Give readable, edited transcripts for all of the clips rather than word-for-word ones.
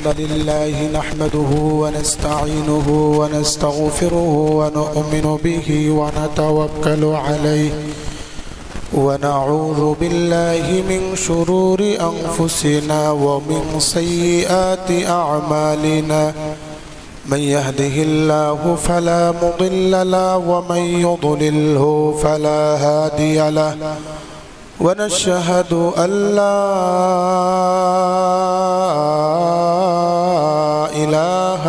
الحمد لله نحمده ونستعينه ونستغفره ونؤمن به ونتوكل عليه ونعوذ بالله من شرور أنفسنا ومن سيئات أعمالنا من يهده الله فلا مضل له ومن يضلله فلا هادي له ونشهد أن لا إله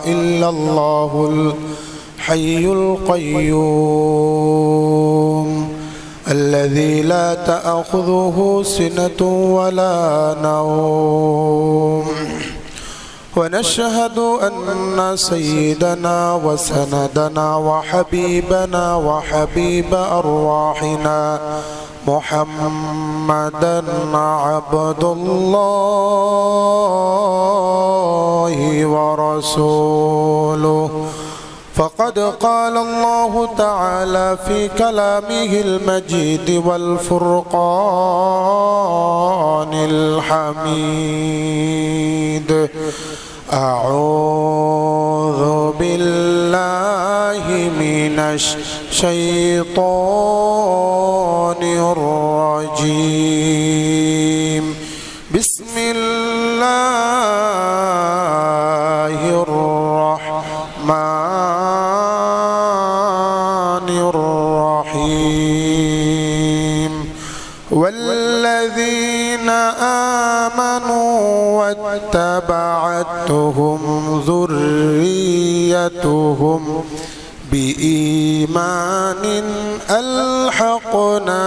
إلا الله الحي القيوم الذي لا تأخذه سنة ولا نوم ونشهد أن سيدنا وسندنا وحبيبنا وحبيب أرواحنا محمدا عبد الله ورسوله فقد قال الله تعالى في كلامه المجيد والفرقان الحميد أعوذ بالله من الشيطان الرجيم بسم الله الرحمن الرحيم والذين آمنوا واتبعتهم ذريتهم بإيمان ألحقنا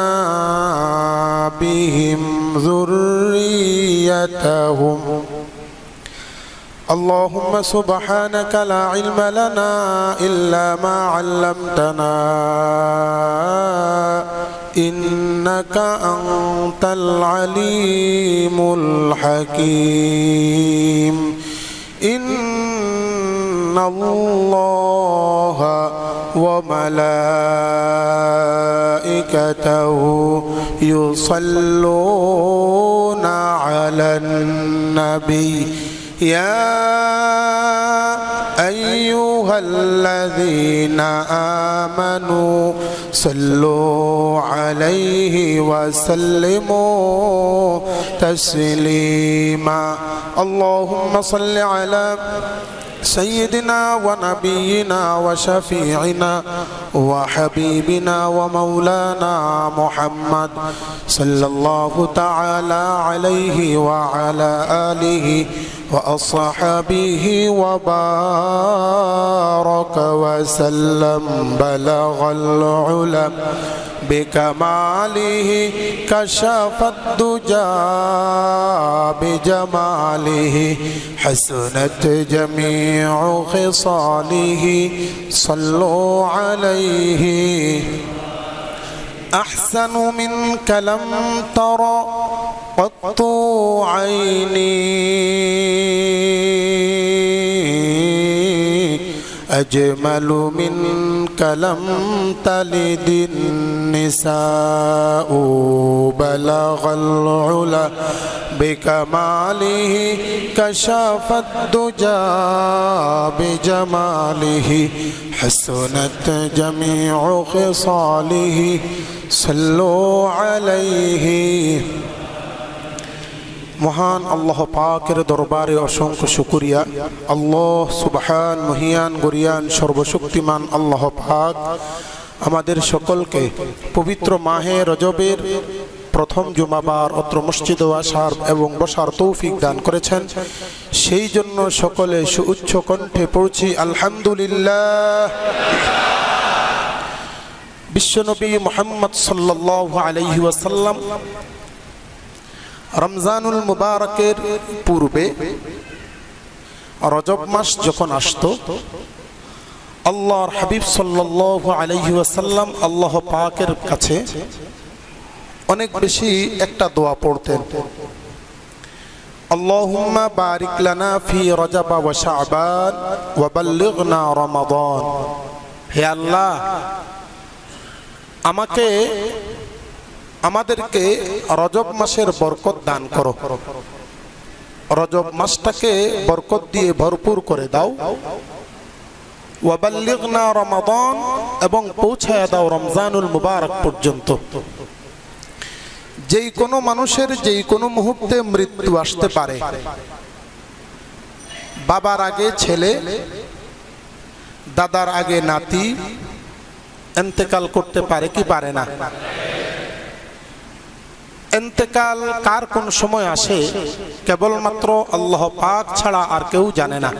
بهم ذريتهم اللهم سبحانك لا علم لنا إلا ما علمتنا إنك أنت العليم الحكيم إن الله وملائكته يصلون على النبي يا أيها الذين آمنوا صلوا عليه وسلموا تسليما اللهم صل على سيدنا ونبينا وشفيعنا وحبيبنا ومولانا محمد صلى الله تعالى عليه وعلى آله وأصحابه وبارك وسلم بلغ العلم بكماله كشف الدجى بجماله حسنت جميع خصاله صلوا عليه أحسن منك لم ترى قط عيني أجمل منك لم تلد النساء بلغ العلا بكماله كشف الدجى بجماله حسنت جميع خصاله صلوا عليه মহান আল্লাহ পাকের দরবারে অসংখ্য শুকরিয়া আল্লাহ সুবহান মহিয়ান গরিয়ান সর্বশক্তিমান আল্লাহ পাক আমাদের সকলকে পবিত্র মাহে রজবের প্রথম জুমাবার অত্র মসজিদে আসার এবং বসার তৌফিক দান করেছেন সেই জন্য সকলে সুউচ্চ কণ্ঠে পড়ছি আলহামদুলিল্লাহ বিশ্বনবী মুহাম্মদ সাল্লাল্লাহু আলাইহি ওয়াসাল্লাম রমজানুল মুবারকের পূর্বে রজব মাস যখন আসতো আল্লাহর হাবিব সাল্লাল্লাহু আলাইহি ওয়াসাল্লাম আল্লাহ পাকের কাছে অনেক বেশি একটা দোয়া পড়তেন আল্লাহুম্মা বারিক লানা ফি রজব ওয়া শাবান ওয়া বাল্লিগনা রমাদান হে আল্লাহ আমাদেরকে রজব মাসের বরকত দান করো রজব মাসটাকে বরকত দিয়ে ভরপুর করে দাও। ওয়াবাল্লিগনা রমাদান, এবং পৌঁছায় দাও রমজানুল মুবারক পর্যন্ত। যেই কোনো মানুষের যেই কোনো মুহূর্তে মৃত্যু আসতে পারে। বাবার আগে ছেলে, দাদার আগে নাতি ইন্তেকাল করতে পারে কি পারে না? ইন্তেকাল কার কোন সময় আসে কেবলমাত্র আল্লাহ পাক ছাড়া আর কেউ জানে না।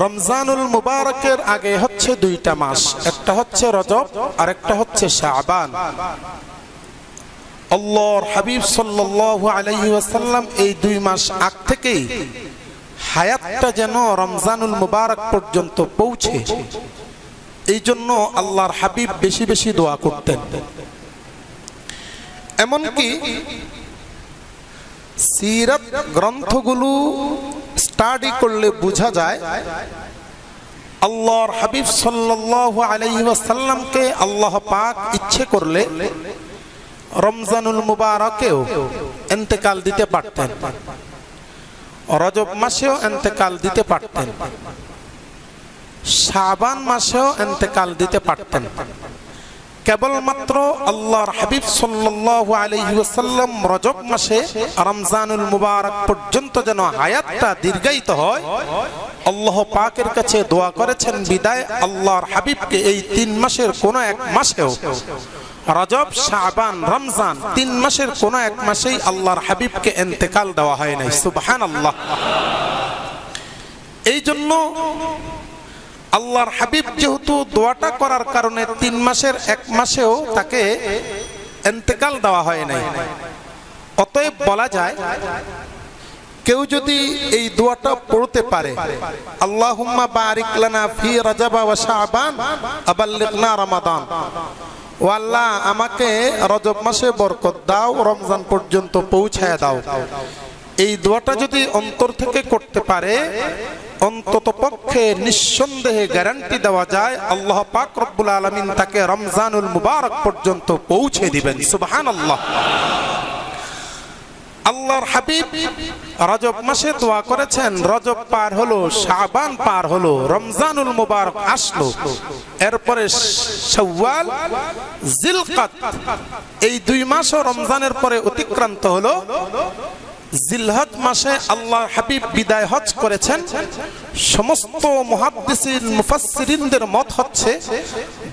রমজানুল মুবারকের আগে হচ্ছে দুইটা মাস, একটা হচ্ছে রজব আর একটা হচ্ছে শাবান। আল্লাহর হাবিব সাল্লাল্লাহু আলাইহি ওয়াসাল্লাম এই দুই মাস আগ থেকেই হায়াতটা যেন রমজানুল মুবারক পর্যন্ত পৌঁছে, এই জন্য আল্লাহর হাবিব বেশি বেশি দোয়া করতেন। এমনকি সিরাত গ্রন্থগুলো স্টাডি করলে বোঝা যায় আল্লাহর হাবিব সাল্লাল্লাহু আলাইহি ওয়াসাল্লামকে আল্লাহ পাক ইচ্ছে করলে রমজানুল মুবারকেও ইন্তেকাল দিতে পারতেন, রজব মাসেও ইন্তেকাল দিতে পারতেন, শাবান মাসেও ইন্তেকাল দিতে পারতেন। কেবলমাত্র আল্লাহর হাবিব সাল্লাল্লাহু আলাইহি ওয়াসাল্লাম রজব মাসে রমজানুল মুবারক পর্যন্ত যেন হায়াতটা দীর্ঘায়িত হয়, আল্লাহ পাকের কাছে দোয়া করেছেন বিদায় আল্লাহর হাবিবকে এই 3 মাসের কোন এক মাসেও, রজব, শাবান, রমজান 3 মাসের কোন এক মাসেই আল্লাহর হাবিবকে ইন্তেকাল দেওয়া হয় নাই। সুবহানাল্লাহ। এই জন্য আল্লাহর হাবিব যেহেতু দোয়াটা করার কারণে 3 মাসের এক মাসেও তাকে ইন্তেকাল দেওয়া হয় নাই, অতএব বলা যায় কেউ যদি এই দোয়াটা পড়তে পারে, আল্লাহুম্মা বারিক লানা ফি রজব ওয়া শাবান আবাল্লিগনা রমাদান, ও আল্লাহ আমাকে রজব মাসে বরকত দাও, রমজান পর্যন্ত পৌঁছায় দাও, এই দোয়াটা যদি অন্তর থেকে করতে পারে অন্তত পক্ষে নিঃসন্দেহে গ্যারান্টি দেওয়া যায় আল্লাহ পাক রব্বুল আলামিন তাকে রমজানুল মুবারক পর্যন্ত পৌঁছে দিবেন। সুবহানাল্লাহ। আল্লাহর হাবিব রজব মাসে দোয়া করেছেন, রজব পার হলো, শাবান পার হলো, রমজানুল মুবারক আসলো, এরপরে শাওয়াল, জিলকাদ, এই 2 মাসও রমজানের পরে অতিক্রান্ত হলো। জিলহজ মাসে আল্লাহর হাবিব বিদায় হজ করেছেন। সমস্ত মুহাদ্দিসিন মুফাসসিরিনদের মত হচ্ছে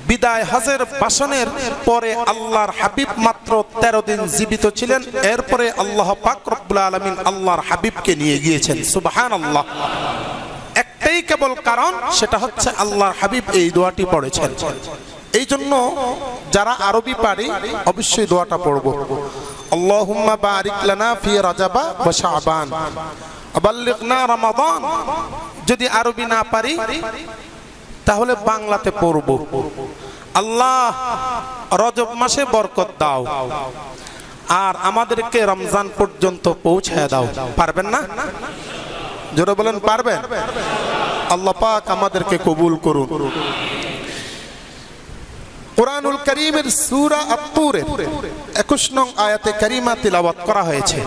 বিদায় হজের ভাষণের পরে আল্লাহর হাবিব মাত্র 13 দিন জীবিত ছিলেন, এরপরে আল্লাহ পাক রব্বুল আলামিন আল্লাহর হাবিবকে নিয়ে গিয়েছেন। সুবহানাল্লাহ। একটাই কেবল কারণ, সেটা হচ্ছে আল্লাহর হাবিব এই দোয়াটি পড়েছেন। এই জন্য যারা আরবি পারি অবশ্যই দোয়াটা পড়ব, আল্লাহুম্মা বারিক লানা ফি রজব ওয়া শাবান আবাল্লিগনা রমাদান। যদি আরবি না পারি তাহলে বাংলাতে পড়ব, আল্লাহ রজব মাসে বরকত দাও আর আমাদেরকে রমজান পর্যন্ত পৌঁছায় দাও। পারবেন না? জোরে বলেন পারবেন? আল্লাহ পাক আমাদেরকে কবুল করুন। কুরআনুল কারীমের সূরা আত-তুরের 21 নং আয়াতে কারিমা তিলাওয়াত করা হয়েছে।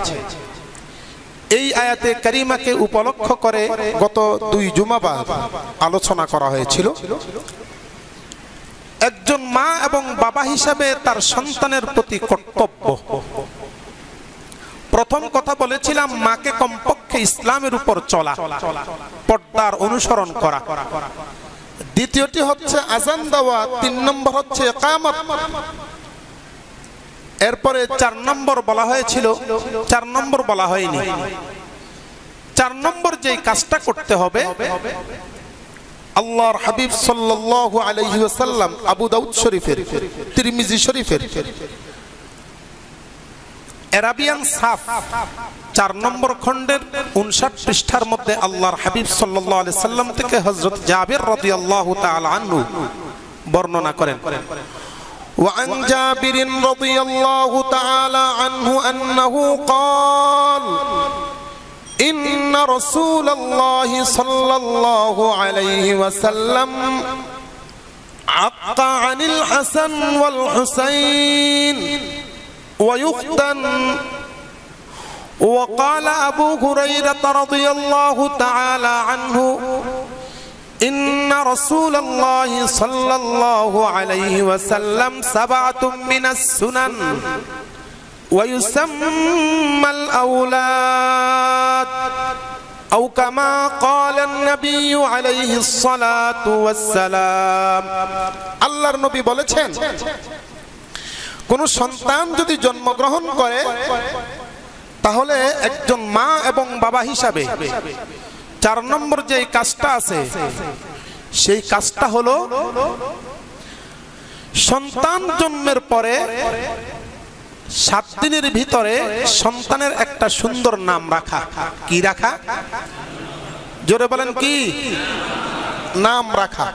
এই আয়াতে কারিমাকে উপলক্ষ করে গত 2 জুমাবার আলোচনা করা হয়েছিল। একজন মা এবং বাবা হিসাবে তার সন্তানের প্রতি কর্তব্য। প্রথম কথা বলেছিলাম মাকে কমপক্ষে ইসলামের উপর চলা, পর্দার অনুসরণ করা। দ্বিতীয়টি হচ্ছে আযান দেওয়া, 3 নম্বর হচ্ছে ইকামত, এরপরে 4 নম্বর বলা হয়েছিল, 4 নম্বর বলা হয়নি। 4 নম্বর যেই কাজটা করতে হবে, আল্লাহর হাবিব সাল্লাল্লাহু আলাইহি ওয়াসাল্লাম আবু দাউদ শরীফের, তিরমিজি শরীফের আরাবিয়ান সাফ 4 নম্বর খণ্ডের 59 পৃষ্ঠার মধ্যে আল্লাহর হাবিব সাল্লাল্লাহু আলাইহি সাল্লাম থেকে হযরত জাবির রাদিয়াল্লাহু তাআলা আনহু বর্ণনা করেন। وعن جابر رضي الله تعالى عنه أنه قال إن رسول الله صلى الله عليه وسلم عق عن الحسن والحسين ويختن وقال أبو هريرة رضي الله تعالى عنه إن رسول الله صلى الله عليه وسلم سبعة من السنن ويسمى الأولاد أو كما قال النبي عليه الصلاة والسلام আল্লাহর নবী বলেছেন কোন সন্তান যদি জন্মগ্রহণ করে তাহলে একজন মা এবং বাবা হিসাবে 4 নম্বর যে কাজটা আছে সেই কাজটা হলো সন্তান জন্মের পরে 7 দিনের ভিতরে সন্তানের একটা সুন্দর নাম রাখা। কি রাখা? জোরে বলেন, কি নাম রাখা?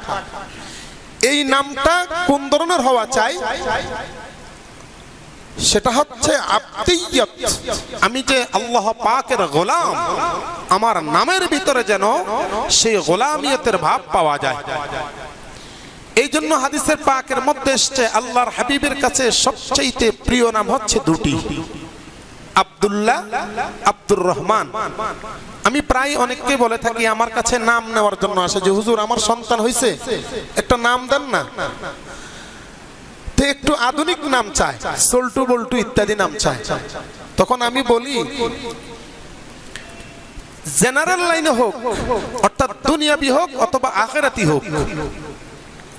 এই নামটা কোন ধরনের হওয়া চাই? সেটা হচ্ছে আব্দিয়ত। আমি যে আল্লাহ পাকের গোলাম, আমার নামের ভিতরে যেন সেই গোলামিয়তের ভাব পাওয়া যায়। এই জন্য হাদিসের পাকের মধ্যে এসেছে আল্লাহর হাবিবের কাছে সবচেয়ে প্রিয় নাম হচ্ছে 2টি, আব্দুল্লাহ, আব্দুর রহমান। আমি প্রায় অনেককে বলে থাকি আমার কাছে নাম নেওয়ার জন্য আসে যে হুজুর আমার সন্তান হয়েছে, একটা নাম দেন না। একটু আধুনিক নাম চায়, সল্টু বল্টু ইত্যাদি নাম চায়। তখন আমি বলি জেনারেল লাইনে হোক, অর্থাৎ দুনিয়াবি হোক অথবা আখিরাতি হোক,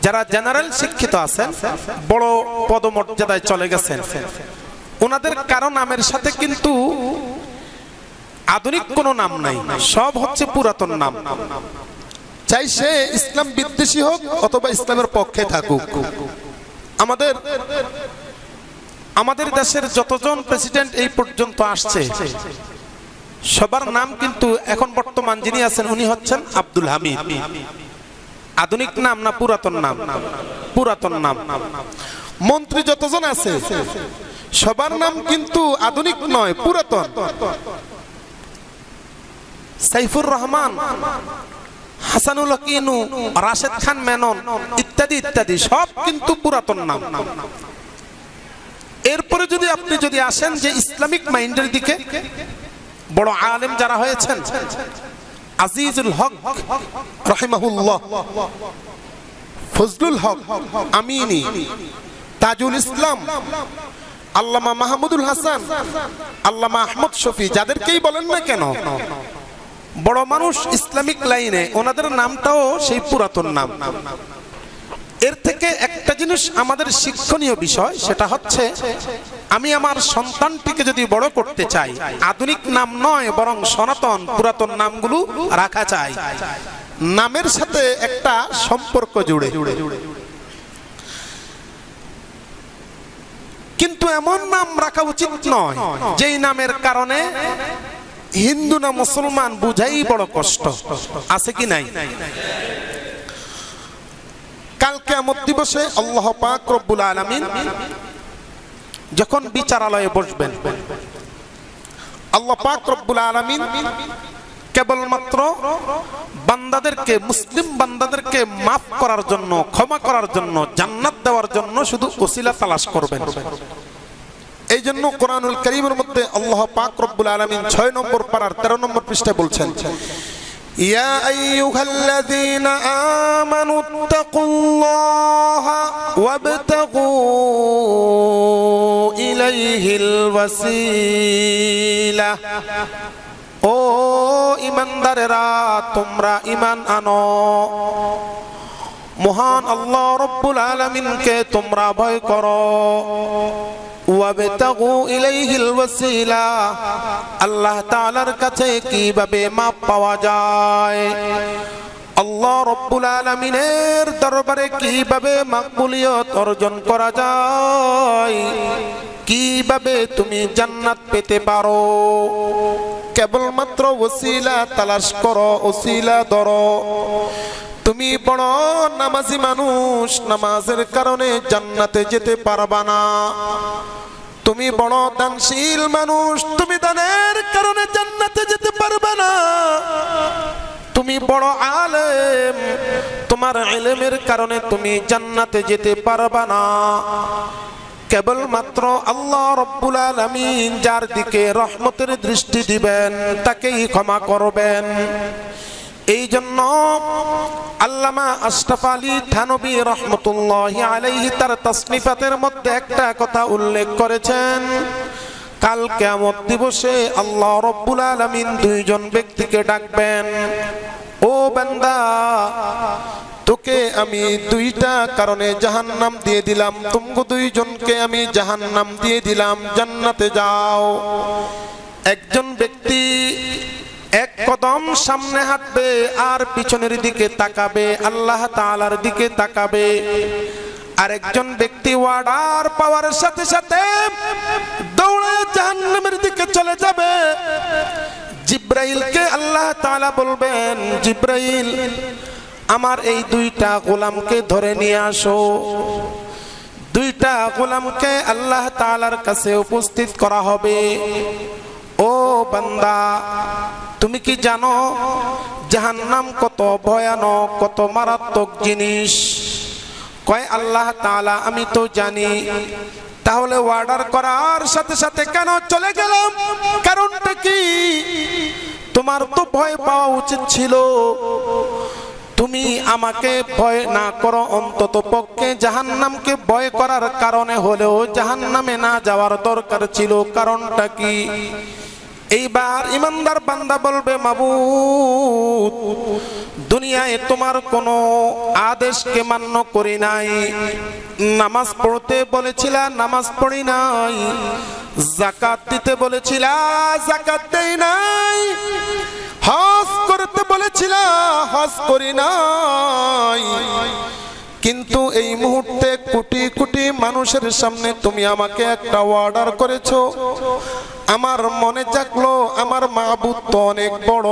যারা জেনারেল শিক্ষিত আছেন, বড় পদমর্যাদায় চলে গেছেন, ওনাদের কারো নামের সাথে কিন্তু আধুনিক কোনো নাম নাই, সব হচ্ছে পুরাতন নাম। চাই সে ইসলাম বিদ্বেষী হোক অথবা ইসলামের পক্ষে থাকুক। আমাদের দেশের যতজন প্রেসিডেন্ট এই পর্যন্ত আসছে সবার নাম কিন্তু এখন বর্তমান যিনি আছেন উনি হচ্ছেন আব্দুল হামিদ। আধুনিক নাম না পুরাতন নাম? পুরাতন নাম। মন্ত্রী যতজন আছে সবার নাম কিন্তু আধুনিক নয়, পুরাতন। সাইফুর রহমান, হাসানুল হকিনু, রাশেদ খান মেনন ইত্যাদি ইত্যাদি সব কিন্তু পুরাতন নাম। এরপরে যদি আপনি আসেন যে ইসলামিক মাইন্ডের দিকে, বড় আলেম যারা হয়েছেন, আজিজুল হক রাহিমাহুল্লাহ, ফজলুল হক আমিনী, তাজুল ইসলাম, আল্লামা মাহমুদুল হাসান, আল্লামা আহমদ শফি, যাদেরকেই বলেন না কেন বড় মানুষ ইসলামিক লাইনে, ওনাদের নামটাও সেই পুরাতন নাম। এর থেকে একটা জিনিস আমাদের শিক্ষণীয় বিষয়, সেটা হচ্ছে আমি আমার সন্তানটিকে যদি বড় করতে চাই, আধুনিক নাম নয় বরং সনাতন পুরাতন নামগুলো রাখা চাই। নামের সাথে একটা সম্পর্ক জুড়ে। কিন্তু এমন নাম রাখা উচিত নয় যেই নামের কারণে হিন্দু না মুসলমান বুঝাই বড় কষ্ট। আছে কি নাই? কাল কিয়ামত দিবসে আল্লাহ পাক রব্বুল আলামিন যখন বিচারালয়ে বসবেন, আল্লাহ পাক রব্বুল আলামিন কেবলমাত্র বান্দাদেরকে, মুসলিম বান্দাদেরকে মাফ করার জন্য, ক্ষমা করার জন্য, জান্নাত দেওয়ার জন্য শুধু ওসিলা তালাশ করবেন। এই জন্য কোরআনুল কারীমের মধ্যে আল্লাহ পাক রব্বুল আলামিন 6 নম্বর পারার 13 নম্বর পৃষ্ঠায় বলছেন, ইয়া আইয়ুহাল্লাযীনা আমানুত্তাকুল্লাহা ওয়াবতাগু ইলাইহিল ওয়াসিলা। ও ঈমানদারেরা, তোমরা ঈমান আনো, মহান আল্লাহ রব্বুল আলামিনকে তোমরা ভয় করো। ওয়াবতাগু ইলাইহিল ওয়াসিলা, আল্লাহ তাআলার কাছে কিভাবে মাপ পাওয়া যায়, আল্লাহ রব্বুল আলামিনের দরবারে কিভাবে মাকবুলিয়ত অর্জন করা যায়, কিভাবে তুমি জান্নাত পেতে পারো, কেবলমাত্র ওসিলা তালাশ করো, ওসিলা ধরো। তুমি বড় নামাজি মানুষ, নামাজের কারণে জান্নাতে যেতে পারবা না। তুমি বড় দানশীল মানুষ, তুমি দানের কারণে জান্নাতে যেতে পারবে না। তুমি বড় আলেম, তোমার ইলমের কারণে তুমি জান্নাতে যেতে পারবে না। কেবলমাত্র আল্লাহ রাব্বুল আলামিন যার দিকে রহমতের দৃষ্টি দিবেন তাকেই ক্ষমা করবেন। এই জন্য আল্লামা আশরাফ আলী থানভী রহমতুল্লাহি আলাইহি তার তাসনিফাতের মধ্যে একটা কথা উল্লেখ করেছেন, কাল কিয়ামত দিবসে আল্লাহ রাব্বুল আলামিন দুইজন ব্যক্তিকে ডাকবেন, ও বান্দা তোকে আমি দুইটা কারণে জাহান্নাম দিয়ে দিলাম, তোমগো দুইজনকে আমি জাহান্নাম দিয়ে দিলাম, জান্নাতে যাও। একজন ব্যক্তি এক কদম সামনে হাঁটবে আর পিছনের দিকে তাকাবে, আল্লাহ তাআলার দিকে তাকাবে। আরেকজন ব্যক্তি ওয়ার্ডার পাওয়ার সাথে সাথে দৌড়ে জাহান্নামের দিকে চলে যাবে। জিব্রাইলকে আল্লাহ তাআলা বলবেন, জিব্রাইল আমার এই দুইটা গোলামকে ধরে নিয়ে আসো। দুইটা গোলামকে আল্লাহ তাআলার কাছে উপস্থিত করা হবে। ও বান্দা তুমি কি জানো জাহান্নাম কত ভয়ানক, কত মারাত্মক জিনিস? কয় আল্লাহ তাআলা আমি তো জানি। তাহলে অর্ডার করার সাথে সাথে কেন চলে গেলাম? কারণটা কি? তোমার তো ভয় পাওয়া উচিত ছিল। তুমি আমাকে ভয় না করো, অন্তত পক্ষে জাহান্নামকে ভয় করার কারণে হলেও জাহান্নামে না যাওয়ার দরকার ছিল। কারণটা কি? এইবার ইমানদার বান্দা বলবে, মাবুদ দুনিয়ায় তোমার কোনো আদেশকে মান্য করি নাই, নামাজ পড়তে বলেছিলা নামাজ পড়ি নাই, যাকাত দিতে বলেছিলা যাকাত দেই নাই, হজ করতে বলেছিলা হজ করি নাই। কিন্তু এই মুহূর্তে কোটি কোটি মানুষের সামনে তুমি আমাকে একটা অর্ডার করেছো। আমার মনে জাগলো আমার মাবুদ তো অনেক বড়,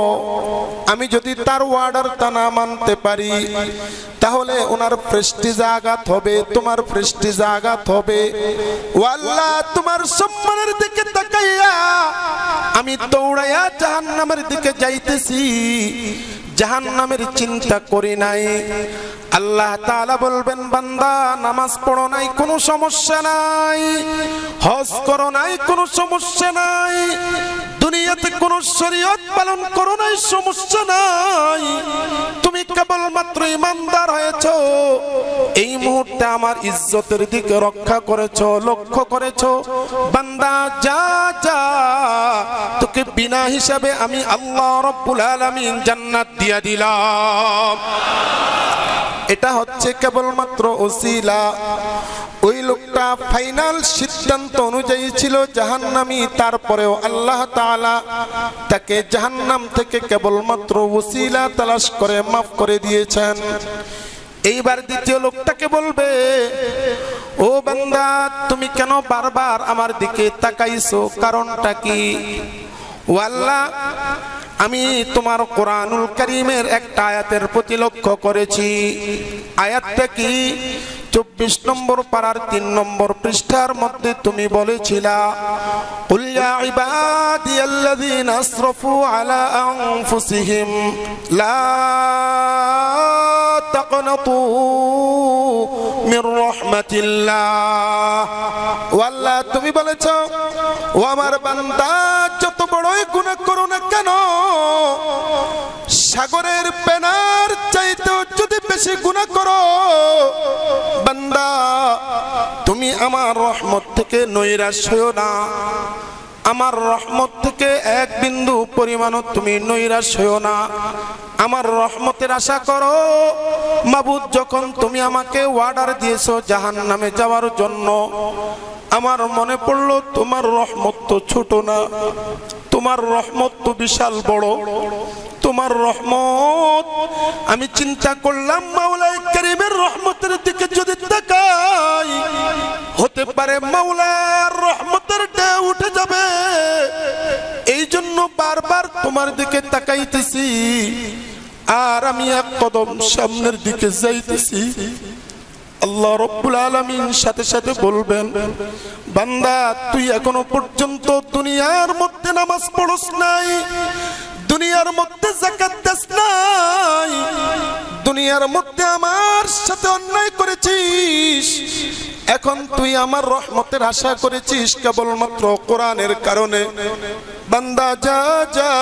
আমি যদি তার অর্ডারটা না মানতে পারি তাহলে ওনার প্রেস্টিজে আঘাত হবে, তোমার প্রেস্টিজে আঘাত হবে। ও আল্লাহ তোমার সম্মানের দিকে তাকাইয়া আমি দৌড়াইয়া জাহান্নামের দিকে যাইতেছি, জাহান্নামের চিন্তা করি নাই। আল্লাহ তাআলা বলবেন, বান্দা নামাজ পড়ো নাই কোনো সমস্যা নাই, হজ করো নাই কোনো সমস্যা নাই, দুনিয়াতে কোনো শরীয়ত পালন করো নাই সমস্যা নাই, তুমি কেবলমাত্র ইমানদার হয়েছো, এই মুহূর্তে আমার ইজ্জতের দিকে রক্ষা করেছো, লক্ষ্য করেছো। বান্দা যা যা, তোকে বিনা হিসাবে আমি আল্লাহ রাব্বুল আলামিন জান্নাত দিয়া দিলাম। এটা হচ্ছে কেবলমাত্র ওসিলা। ওই লোকটা ফাইনাল সিদ্ধান্ত অনুযায়ী ছিল জাহান্নামী, তারপরেও আল্লাহ তাআলা তাকে জাহান্নাম থেকে কেবলমাত্র ওসিলা তালাশ করে মাফ করে দিয়েছেন। এইবার দ্বিতীয় লোকটাকে বলবে, ও বান্দা তুমি কেন বারবার আমার দিকে তাকাইছো? কারণটা কি? ও আল্লাহ আমি তোমার কোরআনুল কারীমের একটা আয়াতের প্রতি লক্ষ্য করেছি। আয়াতটা কি? 24 নম্বর পারার 3 নম্বর পৃষ্ঠার মধ্যে তুমি বলেছিলা, কুল ইয়া ইবাদিয়াল্লাযীনা আসরাফু আলা আনফুসিহিম লা তাকনাতু মির রাহমাতিল্লাহ। ওয়াল্লাহ তুমি বলেছো, ও আমার বান্দা যত বড়ই গুনাহ করো না কেন, সাগরের পেনার চাইতেও যদি বেশি গুনাহ করো, বান্দা তুমি আমার রহমত থেকে নৈরাশ হইও না, আমার রহমত থেকে এক বিন্দু পরিমাণও তুমি নৈরাশ হইও না, আমার রহমতের আশা করো। মাবুদ যখন তুমি আমাকে অর্ডার দিয়েছো জাহান্নামে যাওয়ার জন্য, আমার মনে পড়লো তোমার রহমত তো ছোট না, তোমার রহমত তো বিশাল বড়। তোমার রহমত আমি চিন্তা করলাম মাওলাই কারীমের রহমতের দিকে যদি তাকাই, হতে পারে মাওলার রহমতের ঢেউ উঠে যাবে। এই জন্য বারবার তোমার দিকে তাকাইতেছি, আর আমি এক কদম সামনের দিকে যাইতেছি। আল্লাহ রাব্বুল আলামিন সাথে সাথে বলবেন, বান্দা তুই এখনো পর্যন্ত দুনিয়ার মধ্যে নামাজ পড়স নাই, দুনিয়ার মধ্যে যাকাত দিস নাই, দুনিয়ার মধ্যে আমার সাথে অন্যায় করেছিস, এখন তুই আমার রহমতের আশা করেছিস কেবলমাত্র কোরআনের কারণে। বান্দা যা যা,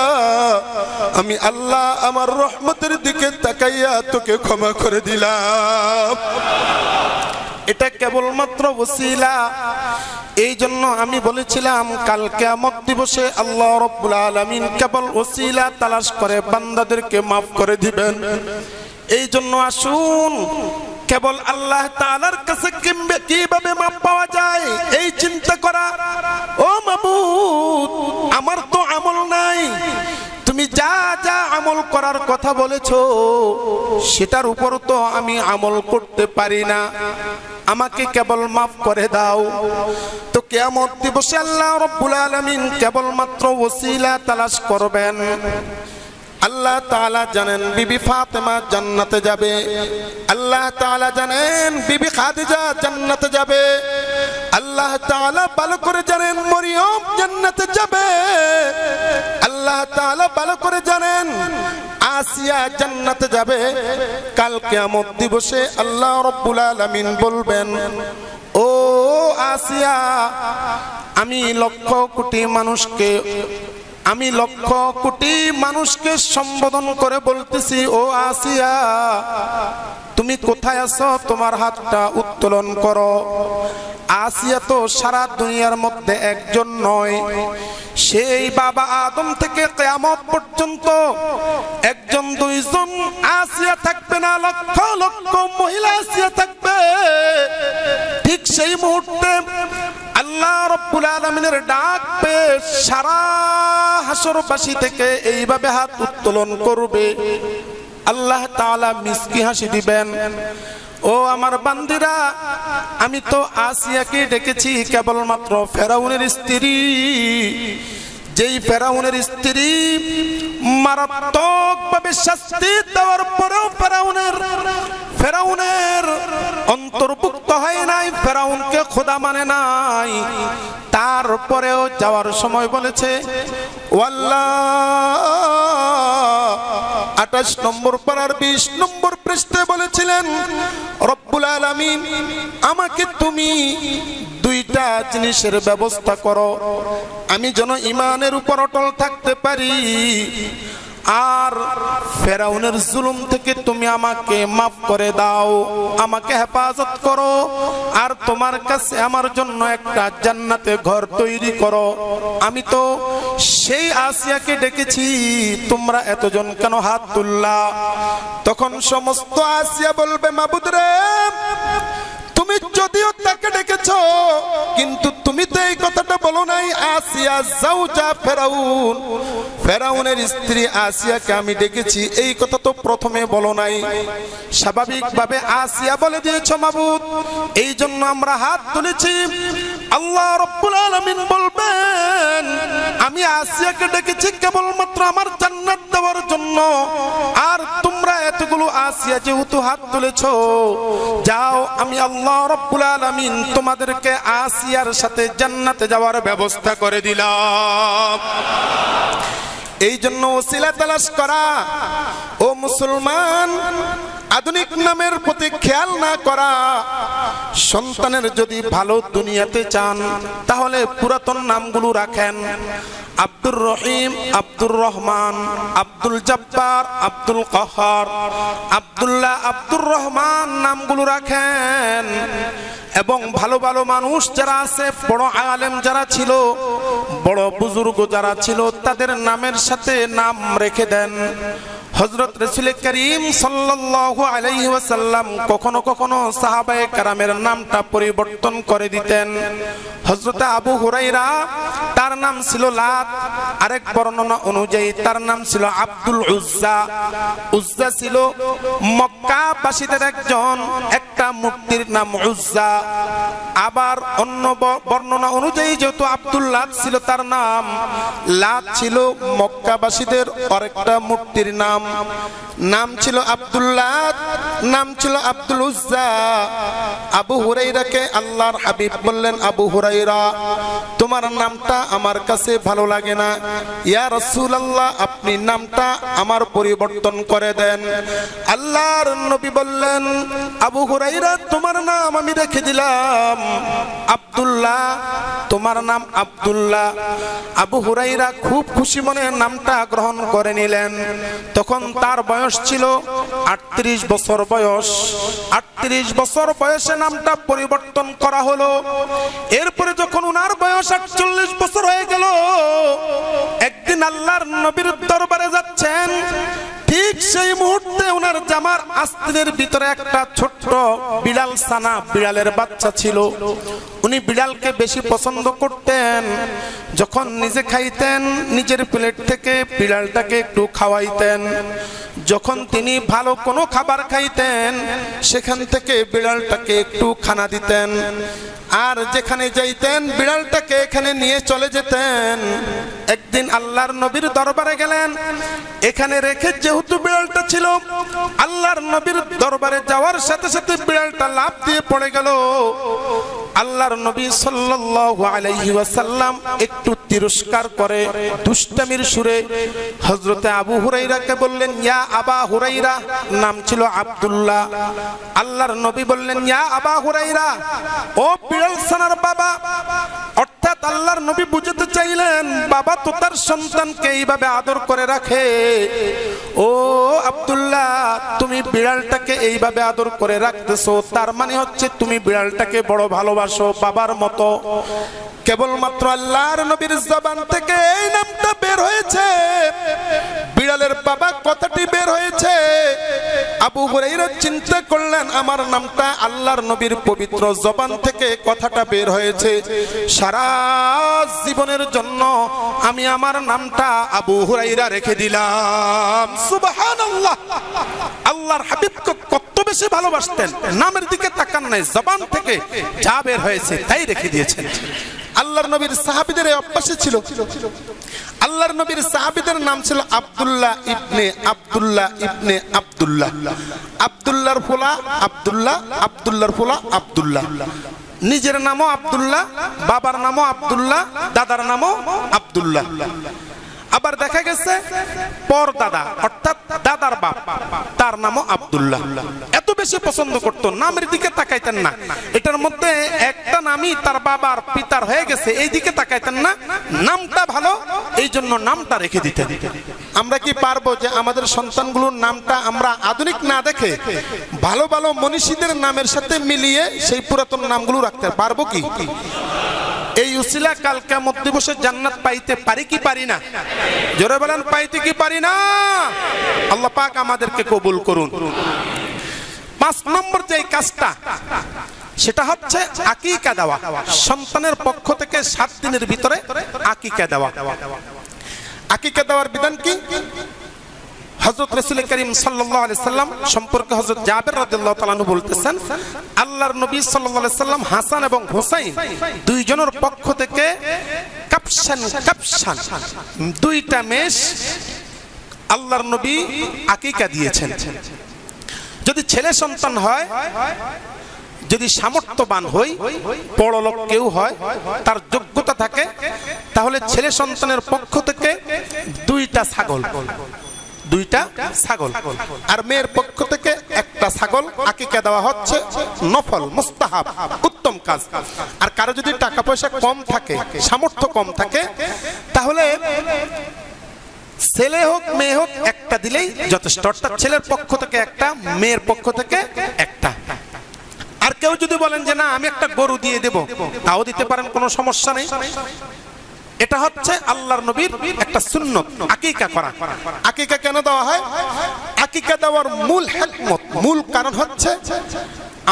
আমি আল্লাহ আমার রহমতের দিকে তাকাইয়া তোকে ক্ষমা করে দিলাম। এটা কেবলমাত্র ওসিলা। এই জন্য আমি বলেছিলাম কাল কিয়ামত দিবসে আল্লাহ রাব্বুল আলামিন কেবল ওসিলা তালাশ করে বান্দাদেরকে মাফ করে দিবেন। এই জন্য আসুন কেবল আল্লাহ তাআলার কাছে কিভাবে মাপ পাওয়া যায় এই চিন্তা করা। ও মাবুদ, আমার তো আমল নাই, তুমি যা যা আমল করার কথা বলেছো সেটার উপর তো আমি আমল করতে পারি না, আমাকে কেবল মাফ করে দাও। তো কিয়ামত দিবসে আল্লাহ রাব্বুল আলামিন কেবলমাত্র ওসিলা তালাশ করবেন। আল্লাহ তাআলা জানেন বিবি ফাতেমা জান্নাতে যাবে, আল্লাহ তাআলা জানেন বিবি খাদিজা জান্নাতে যাবে, আল্লাহ তাআলা ভালো করে জানেন মরিয়ম জান্নাতে যাবে, আল্লাহ তাআলা ভালো করে জানেন আসিয়া জান্নাতে যাবে। কাল কিয়ামত দিবসে আল্লাহ রাব্বুল আলামিন বলবেন, ও আসিয়া, আমি লক্ষ কোটি মানুষকে সম্বোধন করে বলতেছি, ও আসিয়া তুমি কোথায় আছো, তোমার হাতটা উত্তোলন করো। আসিয়া তো সারা দুনিয়ার মধ্যে একজন নয়, সেই বাবা আদম থেকে কিয়ামত পর্যন্ত একজন দুইজন আসিয়া থাকবে না, লক্ষ লক্ষ মহিলা আসিয়া থাকবে। ঠিক সেই মুহূর্তে আল্লাহ রাব্বুল আলামিনের ডাক পেয়ে সারা হাসরবাসী থেকে এইভাবে হাত উত্তোলন করবে। আল্লাহ তাআলা মিষ্টি হাসি দিবেন, ও আমার বান্দিরা, আমি তো আসিয়াকে ডেকেছি কেবলমাত্র ফেরাউনের স্ত্রী, যেই ফেরাউনের স্ত্রী মারাত্মকভাবে শাস্তি দেওয়ার পরেও ফেরাউনের অন্তর্ভুক্ত হয় নাই, ফেরাউনকে খোদা মানে নাই। তারপরেও যাওয়ার সময় বলেছে, ওয়াল্লাহ 28 নম্বর পারার 20 নম্বর পৃষ্ঠায় বলেছিলেন, রব্বুল আলামিন আমাকে তুমি দুইটা জিনিসের ব্যবস্থা করো, আমি যেন ঈমানের উপর অটল থাকতে পারি, আর ফেরাউনের জুলুম থেকে তুমি আমাকে মাফ করে দাও, আমাকে হেফাজত করো, আর তোমার কাছে আমার জন্য একটা জান্নাতে ঘর তৈরি করো। আমি তো সেই আসিয়াকে ডেকেছি, তোমরা এতজন কেন হাত তুললা? তখন সমস্ত আসিয়া বলবে, মাবুদ রে, তুমি যদিও তাকে ডেকেছো, কিন্তু তুমি তো এই কথাটা বলো নাই আসিয়া জাওজা ফেরাউন, ফেরাউনের স্ত্রী আসিয়াকে আমি ডেকেছি, এই কথা তো প্রথমে বলো নাই। স্বাভাবিকভাবে আসিয়া বলে দিয়েছো মাবুদ, এই জন্য আমরা হাত তুলেছি। আল্লাহ রাব্বুল আলামিন বলবেন, আমি আসিয়াকে ডেকেছি কেবলমাত্র আমার জান্নাত দেওয়ার জন্য, আর তোমরা এতগুলো আসিয়া যেহেতু হাত তুলেছো, যাও আমি আল্লাহ রাব্বুল আলামিন তোমাদেরকে আসিয়ার সাথে জান্নাতে যাওয়ার ব্যবস্থা করে দিলাম। এই জন্য ওসিলা তালাশ করা। ও মুসলমান, আধুনিক নামের প্রতি খেয়াল না করা। সন্তানের যদি ভালো দুনিয়াতে চান তাহলে পুরাতন নামগুলো রাখেন। আব্দুর রহিম, আব্দুর রহমান, আব্দুল জব্বার, আব্দুল কাহার, আব্দুল্লাহ, আব্দুর রহমান নামগুলো রাখেন। এবং ভালো ভালো মানুষ যারা আছে, বড় আলেম যারা ছিল, বড় বুজুর্গ যারা ছিল, তাদের নামের সাথে নাম রেখে দেন। হযরত রাসূল করিম সাল্লাল্লাহু আলাইহি ওয়াসাল্লাম কখনো কখনো সাহাবায়ে কেরামের নামটা পরিবর্তন করে দিতেন। হযরত আবু হুরায়রা, তার নাম ছিল লাত, আরেক বর্ণনা অনুযায়ী তার নাম ছিল আব্দুল উজ্জা। উজ্জা ছিল মক্কাবাসীদের একটা মূর্তির নাম উজ্জা। আবার অন্য বর্ণনা অনুযায়ী যেহেতু আব্দুল্লাহ ছিল তার নাম, লাত ছিল মক্কাবাসীদের আরেকটা মূর্তির নাম। নাম ছিল আব্দুল্লাহ, নাম ছিল আব্দুল উজ্জা। আবু হুরাইরাকে আল্লাহর হাবিব বললেন, আবু হুরাইরা, তোমার নামটা আমার কাছে ভালো লাগে না, ইয়া রাসূলুল্লাহ আপনি নামটা আমার পরিবর্তন করে দেন। আল্লাহর নবী বললেন, আবু হুরাইরা তোমার নাম আমি রেখে দিলাম আব্দুল্লাহ, তোমার নাম আব্দুল্লাহ। আবু হুরাইরা খুব খুশি মনে নামটা গ্রহণ করে নিলেন। তখন তার বয়স ছিল 38 বছর বয়স। 38 বছর বয়সে নামটা পরিবর্তন করা হলো। এরপরে যখন উনার বয়স 48 বছর হয়ে গেল, একদিন আল্লাহর নবীর দরবারে যাচ্ছেন, ঠিক সেই মুহূর্তে ওনার জামার আস্তিনের ভিতরে একটা ছোট্ট বিড়াল ছানা, বিড়ালের বাচ্চা ছিল। উনি বিড়ালকে বেশি পছন্দ করতেন। যখন নিজে খাইতেন, নিজের প্লেট থেকে বিড়ালটাকে একটু খাওয়াইতেন। যখন তিনি ভালো কোনো খাবার খাইতেন, সেখান থেকে বিড়ালটাকে একটু খানা দিতেন। আর যেখানে যাইতেন বিড়ালটাকে এখানে নিয়ে চলে যেতেন। একদিন আল্লাহর নবীর দরবারে গেলেন, এখানে রেখে যেহেতু বিড়ালটা ছিল, আল্লাহর নবীর দরবারে যাওয়ার সাথে সাথে বিড়ালটা লাফ দিয়ে পড়ে গেল। আল্লাহর নবী সাল্লাল্লাহু আলাইহি ওয়াসাল্লাম একটু তিরস্কার করে দুষ্টামির সুরে হযরতে আবু হুরাইরাকে বললেন, ইয়া আবা হুরাইরা, নাম ছিল আব্দুল্লাহ। আল্লাহর নবী বললেন, ইয়া আবা হুরাইরা, ও বিড়াল ছানার বাবা। অর্থাৎ আল্লাহর নবী বুঝাতে চাইলেন, বাবা তো তার সন্তানকে এইভাবে আদর করে রাখে। ও আব্দুল্লাহ, তুমি বিড়ালটাকে এইভাবে আদর করে রাখতেছো, তার মানে হচ্ছে তুমি বিড়ালটাকে বড় ভালোবাসো, বাবার মতো। কেবলমাত্র আল্লাহর নবীর জবান থেকে এই নামটা বের হয়েছে, বিড়ালের বাবা কথাটি বের হয়েছে। আবু হুরাইরা চিন্তা করলেন, আমার নামটা আল্লাহর নবীর পবিত্র জবান থেকে কথাটা বের হয়েছে, সারা জীবনের জন্য আমি আমার নামটা আবু হুরাইরা রেখে দিলাম। সুবহানাল্লাহ! আল্লাহর হাবিবকে কত বেশি ভালোবাসতেন, নামের দিকে তাকান নাই, জবান থেকে যা বের হয়েছে তাই রেখে দিয়েছেন। আল্লাহর নবীর সাহাবীদের এই অভ্যাস ছিল। আল্লাহর নবীর সাহাবীদের নাম ছিল আব্দুল্লাহ ইবনে আব্দুল্লাহ ইবনে আব্দুল্লাহ। আব্দুল্লাহর ফুলা আব্দুল্লাহ, আব্দুল্লাহর ফুলা আব্দুল্লাহ। নিজের নামও আব্দুল্লাহ, বাবার নামও আব্দুল্লাহ, দাদার নামও আব্দুল্লাহ। আবার দেখা গেছে পর দাদা অর্থাৎ দাদার বাপ, তার নামও আব্দুল্লাহ। এত বেশি পছন্দ করত, নামের দিকে তাকাইতেন না। এটার মধ্যে একটা নামই তার বাবার পিতার হয়ে গেছে, এই দিকে তাকাইতেন না, নামটা ভালো এই জন্য নামটা রেখে দিতেন। আমরা কি পারবো যে আমাদের সন্তানগুলোর নামটা আমরা আধুনিক না দেখে ভালো ভালো মনীষীদের নামের সাথে মিলিয়ে সেই পুরাতন নামগুলো রাখতে পারবো কি? এই উসিলা কাল কিয়ামত দিবসে জান্নাত পাইতে পারি কি পারি না? জোরে বলেন, পাইতে কি পারি না? আল্লাহ পাক আমাদেরকে কবুল করুন। 5 নম্বর যে কাজটা, সেটা হচ্ছে আকিকা দেওয়া। সন্তানের পক্ষ থেকে 7 দিনের ভিতরে আকিকা দেওয়া। আকিকা দেওয়ার বিধান কি? হযরত রাসূল করিম সাল্লাল্লাহু আলাইহি সাল্লাম সম্পর্কে হযরত জাবের রাদিয়াল্লাহু তাআলা আনহু বলতেছেন, আল্লাহর নবী সাল্লাল্লাহু আলাইহি সাল্লাম হাসান এবং হুসাইন দুইজনের পক্ষ থেকে কাপশান কাপশান 2টা মেষ আল্লাহর নবী আকিকা দিয়েছেন। যদি ছেলে সন্তান হয়, যদি সামর্থ্যবান হই, বড় লোক কেউ হয়, তার যোগ্যতা থাকে, তাহলে ছেলে সন্তানের পক্ষ থেকে 2টা ছাগল, 2টা ছাগল, আর মেয়ের পক্ষ থেকে 1টা ছাগল আকিকা দেওয়া হচ্ছে নফল, মুস্তাহাব, উত্তম কাজ। আর কারো যদি টাকা পয়সা কম থাকে, সামর্থ্য কম থাকে, তাহলে ছেলে হোক মেয়ে হোক 1টা দিলেই যথেষ্ট। অর্থাৎ ছেলের পক্ষ থেকে 1টা, মেয়ের পক্ষ থেকে 1টা। আর কেউ যদি বলেন যে না আমি একটা গরু দিয়ে দেব, তাও দিতে পারেন, কোনো সমস্যা নেই। এটা হচ্ছে আল্লাহর নবীর একটা সুন্নত, আকিকা করা। আকিকা কেন দেওয়া হয়? আকিকা দেওয়ার মূল হিকমত, মূল কারণ হচ্ছে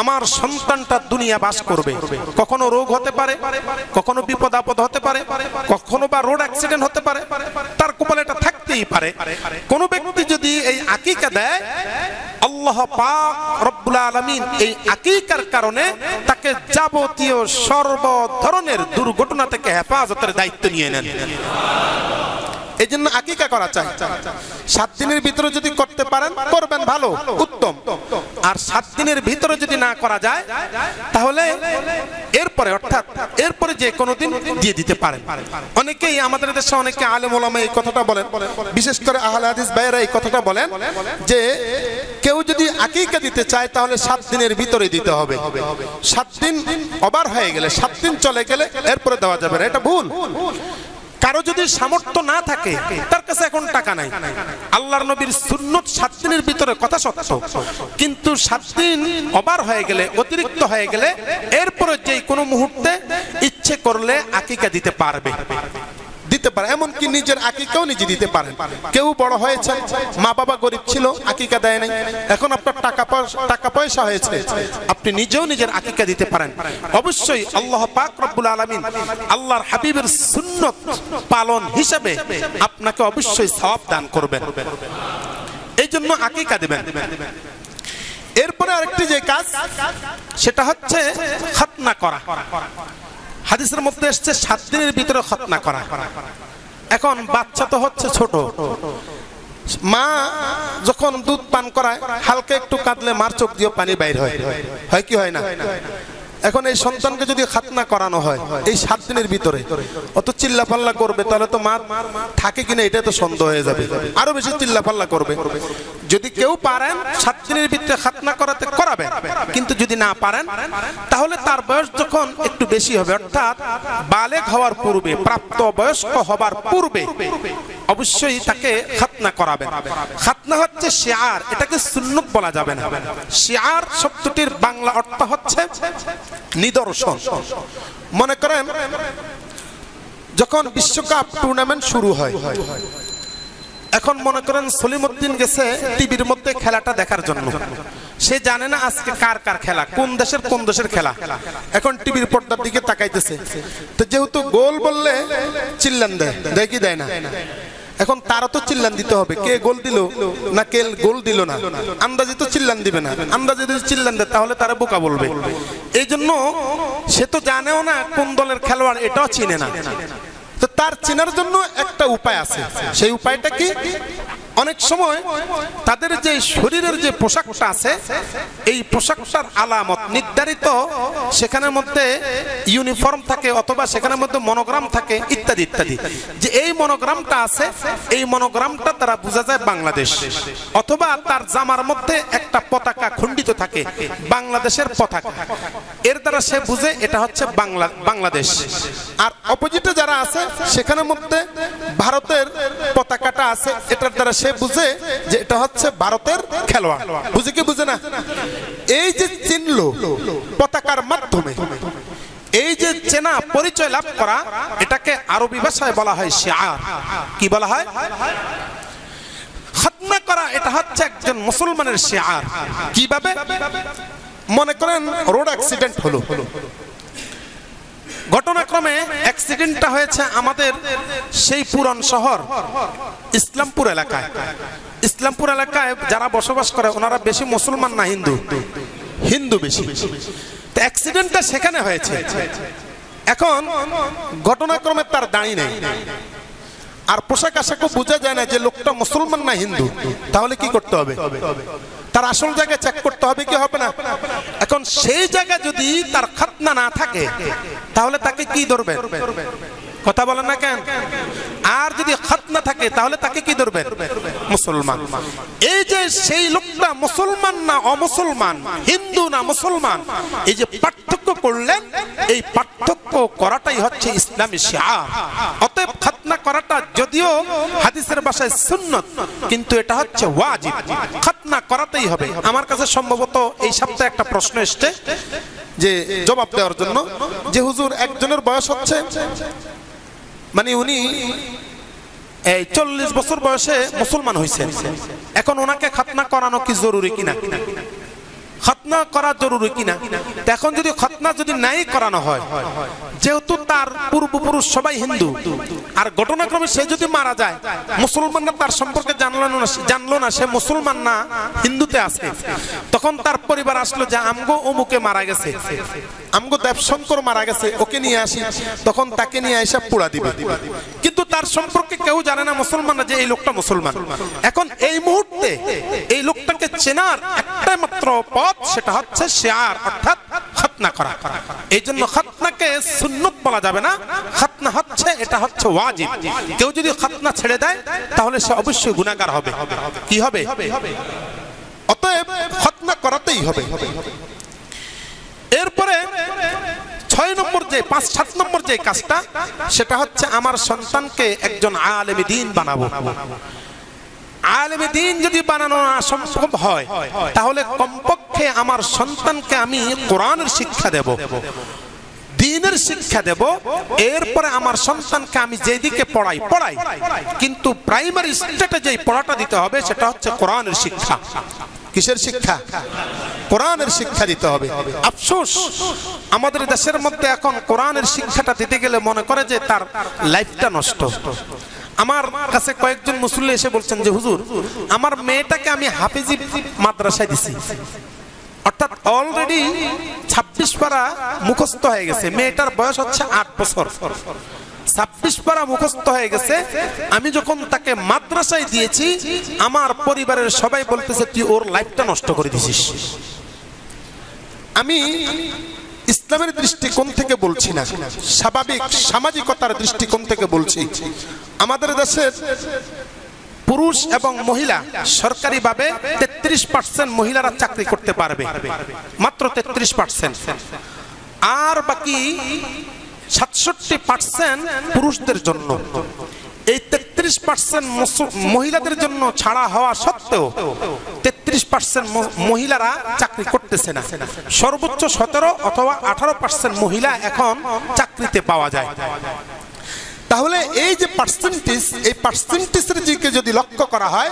আমার সন্তানটা দুনিয়া বাস করবে, কখনো রোগ হতে পারে, কখনো বিপদ আপদ হতে পারে, কখনো বা রোড অ্যাক্সিডেন্ট হতে পারে, তার কপালে এটা থাকতেই পারে। কোন ব্যক্তি যদি এই আকিকা দেয়, আল্লাহ পাক রব্বুল আলামিন এই আকিকার কারণে তাকে যাবতীয় সর্ব ধরনের দুর্ঘটনা থেকে হেফাজতের দায়িত্ব নিয়ে নেন। এই জন্য আকিকা করা চাই। 7 দিনের ভিতরে যদি করতে পারেন করবেন, ভালো উত্তম। আর 7 দিনের ভিতরে যদি না করা যায় তাহলে এরপরে, অর্থাৎ এরপরে যে কোনো দিন দিয়ে দিতে পারেন। অনেকেই আমাদের দেশে অনেকে আলেম ওলামা এই কথাটা বলেন, বিশেষ করে আহলে হাদিস ভাইরা এই কথাটা বলেন যে কেউ যদি আকিকা দিতে চায় তাহলে 7 দিনের ভিতরে দিতে হবে। 7 দিন ওভার হয়ে গেলে, 7 দিন চলে গেলে এরপরে দেওয়া যাবে না, এটা ভুল। কারো যদি সামর্থ্য না থাকে, তার কাছে এখন টাকা নাই, আল্লাহর নবীর সুন্নত 7 দিনের ভিতরে কথা সত্য, কিন্তু 7 দিন ওভার হয়ে গেলে, অতিরিক্ত হয়ে গেলে এরপরে যে কোনো মুহূর্তে ইচ্ছে করলে আকিকা দিতে পারবে, দিতে পারে। এমনকি নিজের আকিকাও নিজে দিতে পারেন। কেউ বড় হয়েছে, মা বাবা গরিব ছিল, আকিকা দেয় নাই, এখন আপনার টাকা পয়সা হয়েছে, আপনি নিজেও নিজের আকিকা দিতে পারেন। অবশ্যই আল্লাহ পাক রব্বুল আলামিন আল্লাহর হাবিবের সুন্নত পালন হিসাবে আপনাকে অবশ্যই সওয়াব দান করবেন, এই জন্য আকিকা দিবেন। এরপরে আরেকটি যে কাজ, সেটা হচ্ছে খাতনা করা। হাদিসের মধ্যে এসেছে 7 দিনের ভিতরে খাতনা করা। এখন বাচ্চা তো হচ্ছে ছোট, মা যখন দুধ পান করায় হালকা একটু কাঁদলে মার চোখ দিয়ে পানি বাইর হয়, হয় কি হয় না? এখন এই সন্তানকে যদি খাতনা করানো হয় এই 7 দিনের ভিতরে, অত চিল্লা পাল্লা করবে, তাহলে তো মা থাকে কিনা এটা তো সন্দেহ হয়ে যাবে, আরো বেশি চিল্লা পাল্লা করবে। যদি কেউ পারেন 7 দিনের ভিতরে খাতনা করাতে করাবেন, কিন্তু যদি না পারেন তাহলে তার বয়স যখন একটু বেশি হবে, অর্থাৎ বালেগ হওয়ার পূর্বে, প্রাপ্ত বয়স্ক হবার পূর্বে অবশ্যই তাকে খাতনা করাবেন। খাতনা হচ্ছে শিআর, এটাকে সুন্নত বলা যাবে না। শিআর শব্দটির বাংলা অর্থ হচ্ছে নিদর্শন। মনে করেন যখন বিশ্বকাপ টুর্নামেন্ট শুরু হয়, এখন মনে করেন সলিমউদ্দিন গেছে টিভির মধ্যে খেলাটা দেখার জন্য, সে জানে না আজকে কার কার খেলা, কোন দেশের খেলা, এখন টিভির পর্দার দিকে তাকাইতেছে। তো যেহেতু গোল বললে চিল্লান দেয় কি দেয় না, এখন তারা তো চিল্লান দিতে হবে, কে গোল দিল না কে গোল দিল না, আন্দাজে তো চিল্লান দিবে না। আন্দাজে যদি চিল্লান দেয় তাহলে তারা বোকা বলবে। এই জন্য সে তো জানেও না কোন দলের খেলোয়াড়, এটাও চিনে না। তো তার চেনার জন্য একটা উপায় আছে, সেই উপায়টা কি? অনেক সময় তাদের যে শরীরের যে পোশাকটা আছে, এই পোশাকটার আলামত নির্ধারিত, সেখানের মধ্যে ইউনিফর্ম থাকে অথবা সেখানের মধ্যে মনোগ্রাম থাকে ইত্যাদি ইত্যাদি, যে এই মনোগ্রামটা আছে, এই মনোগ্রামটা তারা বোঝা যায় বাংলাদেশ, অথবা তার জামার মধ্যে একটা পতাকা খণ্ডিত থাকে, বাংলাদেশের পতাকা, এর দ্বারা সে বুঝে এটা হচ্ছে বাংলাদেশ। আর অপোজিটে যারা আছে সেখানের মধ্যে ভারতের পতাকাটা আছে, এটার দ্বারা সে বুঝে যে এটা হচ্ছে ভারতের খেলোয়াড়। বুঝে কি বুঝে না? এই যে চিনল পতাকার মাধ্যমে, এই যে চেনা পরিচয় লাভ করা, এটাকে আরবি ভাষায় বলা হয় শিআর। কি বলা হয়? খাতনা করা, এটা হচ্ছে একজন মুসলমানের শিআর। কিভাবে? মনে করেন রোড অ্যাক্সিডেন্ট হলো, ঘটনাক্রমে অ্যাক্সিডেন্টটা হয়েছে আমাদের সেই পুরান শহর ইসলামপুর এলাকায়। ইসলামপুর এলাকায় যারা বসবাস করে ওনারা বেশি মুসলমান না হিন্দু বেশি। তো অ্যাক্সিডেন্টটা সেখানে হয়েছে। এখন ঘটনাক্রমে তার দাঁড়ি নেই, আর পোশাক আশাকও বোঝা যায় না যে লোকটা মুসলমান না হিন্দু। তাহলে কি করতে হবে? তার আসল জায়গায় চেক করতে হবে কি হবে না? এখন সেই জায়গায় যদি তার খাতনা না থাকে তাহলে তাকে কি ধরবে? কথা বলেন না কেন? আর যদি খাতনা থাকে তাহলে তাকে কি ধরবে? মুসলমান। এই যে সেই লোকটা মুসলমান না অমুসলমান, হিন্দু না মুসলমান, এই যে পার্থক্য করলেন, এই পার্থক্য করাটাই হচ্ছে ইসলামী শিআর। অতএব খাতনা করাটা যদিও হাদিসের ভাষায় সুন্নত, কিন্তু এটা হচ্ছে ওয়াজিব, খাতনা করাতেই হবে। আমার কাছে সম্ভবত এই সপ্তাহে একটা প্রশ্ন এসেছে যে জবাব দেওয়ার জন্য, যে হুজুর একজনের বয়স হচ্ছে, মানে উনি 40 বছর বয়সে মুসলমান হয়েছেন, এখন ওনাকে খাতনা করানো কি জরুরি কিনা? খাতনা করা জরুরি কিনা? এখন যদি খাতনা যদি নাই করানো হয়, যেহেতু তার পূর্বপুরুষ সবাই হিন্দু, আর ঘটনাক্রমে সে যদি মারা যায়, মুসলমানরা তার সম্পর্কে জানলো না সে মুসলমান না হিন্দুতে আছে, তখন তার পরিবার আসলো যে আমগো অমুকে মারা গেছে, আমগো দেবশঙ্কর মারা গেছে, ওকে নিয়ে আসি, তখন তাকে নিয়ে এসে পোড়া দিবে। কিন্তু তার সম্পর্কে কেউ জানে না মুসলমান না যে এই লোকটা মুসলমান। এখন এই মুহূর্তে এই লোকটাকে চেনার একটাই মাত্র পথ, সেটা হচ্ছে শিয়ার অর্থাৎ খতনা করা। এই জন্য খতনাকে সুন্নত বলা যাবে না, খতনা হচ্ছে এটা হচ্ছে ওয়াজিব। কেউ যদি খতনা ছেড়ে দেয় তাহলে সে অবশ্যই গুনাহগার হবে। কি হবে? অতএব খতনা করাতেই হবে। এরপরে 6 নম্বর যে 5-7 নম্বর যে কাজটা, সেটা হচ্ছে আমার সন্তানকে একজন আলেম দ্বীন বানাবো। আলেম দ্বীন যদি বানানো না সম্ভব হয় তাহলে কমপক্ষে আমার সন্তানকে আমি কোরআনের শিক্ষা দেব, দ্বীনের শিক্ষা দেব। এরপরে আমার সন্তানকে আমি যেদিকে পড়াই, কিন্তু প্রাইমারি স্টেজে যেই পড়াটা দিতে হবে সেটা হচ্ছে কোরআনের শিক্ষা। কিসের শিক্ষা? কোরআনের শিক্ষা দিতে হবে। আফসোস, আমাদের দেশের মধ্যে এখন কোরআনের শিক্ষাটা দিতে গেলে মনে করে যে তার লাইফটা নষ্ট। আমার কাছে কয়েকজন মুসল্লি এসে বলছেন যে হুজুর, আমার মেয়েটাকে আমি হাফিজি মাদ্রাসায় দিছি, অর্থাৎ অলরেডি 26 পারা মুখস্থ হয়ে গেছে। মেয়েটার বয়স হচ্ছে 8 বছর, 26 পারা মুখস্থ হয়ে গেছে। আমি যখন তাকে মাদ্রাসায় দিয়েছি, আমার পরিবারের সবাই বলতেছে তুই ওর লাইফটা নষ্ট করে দিছিস। আমি ইসলামের দৃষ্টিকোণ থেকে বলছি না, স্বাভাবিক সামাজিকতার দৃষ্টিকোণ থেকে বলছি। আমাদের দেশের পুরুষ এবং মহিলা সরকারিভাবে 33% মহিলারা চাকরি করতে পারবে, মাত্র 33%। আর বাকি 67% পুরুষদের জন্য। এই 33% মহিলাদের জন্য ছাড়া হওয়া সত্ত্বেও 33% মহিলারা চাকরি করতেছে না। সর্বোচ্চ 17 অথবা 18% মহিলা এখন চাকরিতে পাওয়া যায়। তাহলে এই যে পার্সেন্টেজ, এই পার্সেন্টেজের দিকে যদি লক্ষ্য করা হয়